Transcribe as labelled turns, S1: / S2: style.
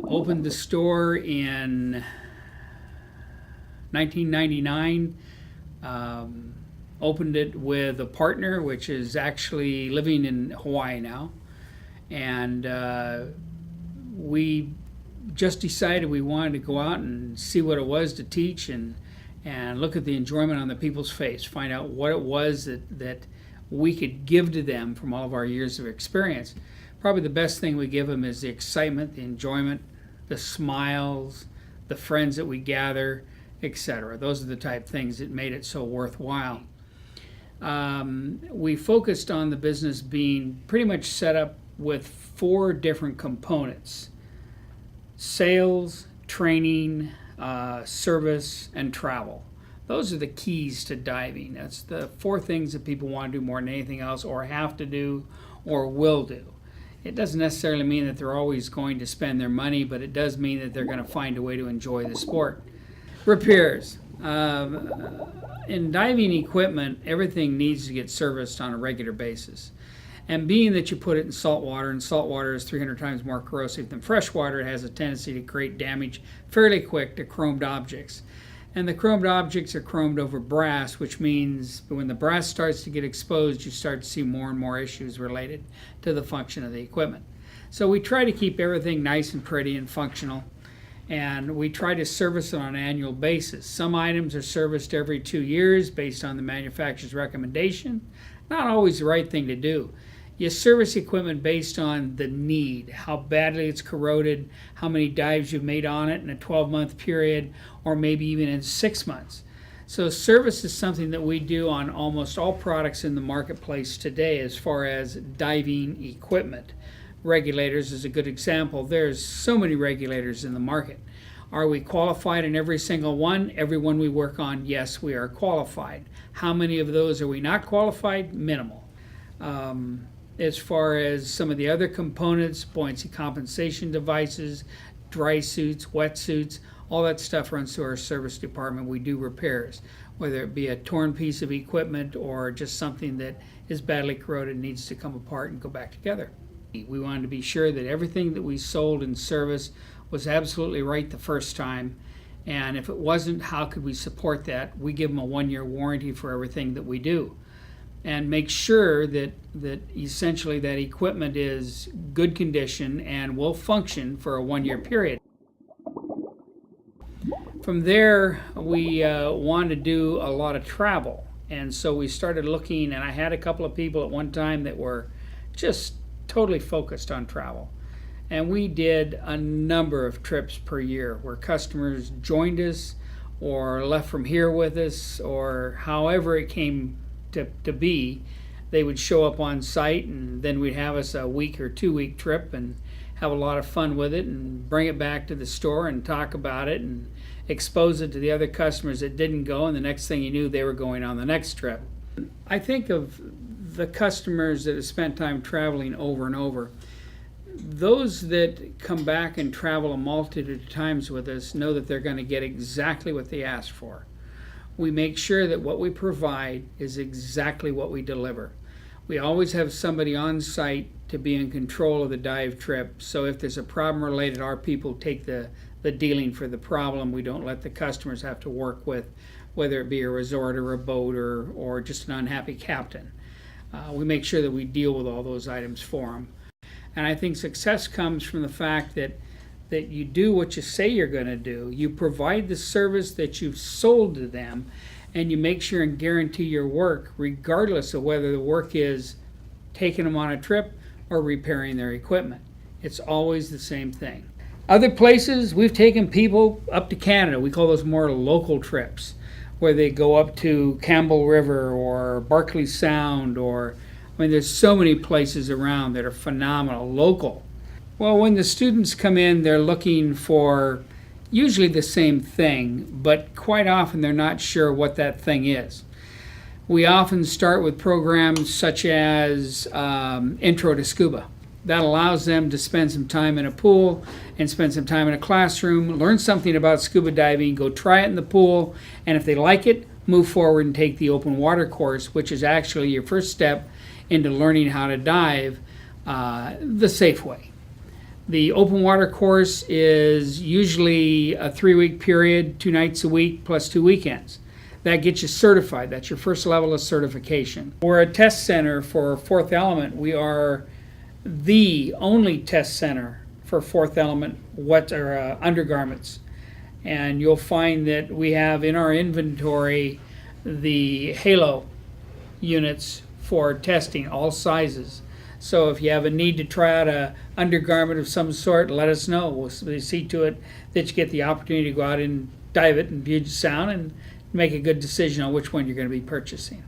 S1: Opened the store in 1999. Opened it with a partner, which is actually living in Hawaii now. And we just decided we wanted to go out and see what it was to teach and look at the enjoyment on the people's face, find out what it was that we could give to them from all of our years of experience. Probably the best thing we give them is the excitement, the enjoyment, the smiles, the friends that we gather, etc. Those are the type of things that made it so worthwhile. We focused on the business being pretty much set up with 4 different components: sales, training, service, and travel. Those are the keys to diving. That's the 4 things that people want to do more than anything else, or have to do, or will do. It doesn't necessarily mean that they're always going to spend their money, but it does mean that they're going to find a way to enjoy the sport. Repairs. In diving equipment, everything needs to get serviced on a regular basis. And being that you put it in salt water, and salt water is 300 times more corrosive than fresh water, it has a tendency to create damage fairly quick to chromed objects. And the chromed objects are chromed over brass, which means when the brass starts to get exposed, you start to see more and more issues related to the function of the equipment. So we try to keep everything nice and pretty and functional, and we try to service it on an annual basis. Some items are serviced every 2 years based on the manufacturer's recommendation. Not always the right thing to do. You service equipment based on the need, how badly it's corroded, how many dives you've made on it in a 12-month period, or maybe even in 6 months. So service is something that we do on almost all products in the marketplace today as far as diving equipment. Regulators is a good example. There's so many regulators in the market. Are we qualified in every single one? Every one we work on, yes, we are qualified. How many of those are we not qualified? Minimal. As far as some of the other components, buoyancy compensation devices, dry suits, wet suits, all that stuff runs through our service department. We do repairs, whether it be a torn piece of equipment or just something that is badly corroded and needs to come apart and go back together. We wanted to be sure that everything that we sold in service was absolutely right the first time, and if it wasn't, how could we support that? We give them a 1-year warranty for everything that we do, and make sure that essentially that equipment is good condition and will function for a 1-year period. From there, we wanted to do a lot of travel, and so we started looking, and I had a couple of people at one time that were just totally focused on travel. And we did a number of trips per year where customers joined us or left from here with us, or however it came to be. They would show up on site, and then we'd have us a week or 2-week trip and have a lot of fun with it and bring it back to the store and talk about it and expose it to the other customers that didn't go, and the next thing you knew, they were going on the next trip. I think of the customers that have spent time traveling over and over. Those that come back and travel a multitude of times with us know that they're going to get exactly what they asked for. We make sure that what we provide is exactly what we deliver. We always have somebody on site to be in control of the dive trip, so if there's a problem related, our people take the dealing for the problem. We don't let the customers have to work with, whether it be a resort or a boat or just an unhappy captain. We make sure that we deal with all those items for them. And I think success comes from the fact that you do what you say you're going to do. You provide the service that you've sold to them, and you make sure and guarantee your work regardless of whether the work is taking them on a trip or repairing their equipment. It's always the same thing. Other places, we've taken people up to Canada. We call those more local trips, where they go up to Campbell River or Barkley Sound, there's so many places around that are phenomenal, local. Well, when the students come in, they're looking for usually the same thing, but quite often they're not sure what that thing is. We often start with programs such as Intro to Scuba. That allows them to spend some time in a pool and spend some time in a classroom, learn something about scuba diving, go try it in the pool, and if they like it, move forward and take the open water course, which is actually your first step into learning how to dive the safe way. The open water course is usually a 3-week period, 2 nights a week plus 2 weekends. That gets you certified. That's your first level of certification. We're a test center for Fourth Element. We are the only test center for Fourth Element undergarments. And you'll find that we have in our inventory the Halo units for testing, all sizes. So if you have a need to try out a undergarment of some sort, let us know. We'll see to it that you get the opportunity to go out and dive it in Puget Sound and make a good decision on which one you're going to be purchasing.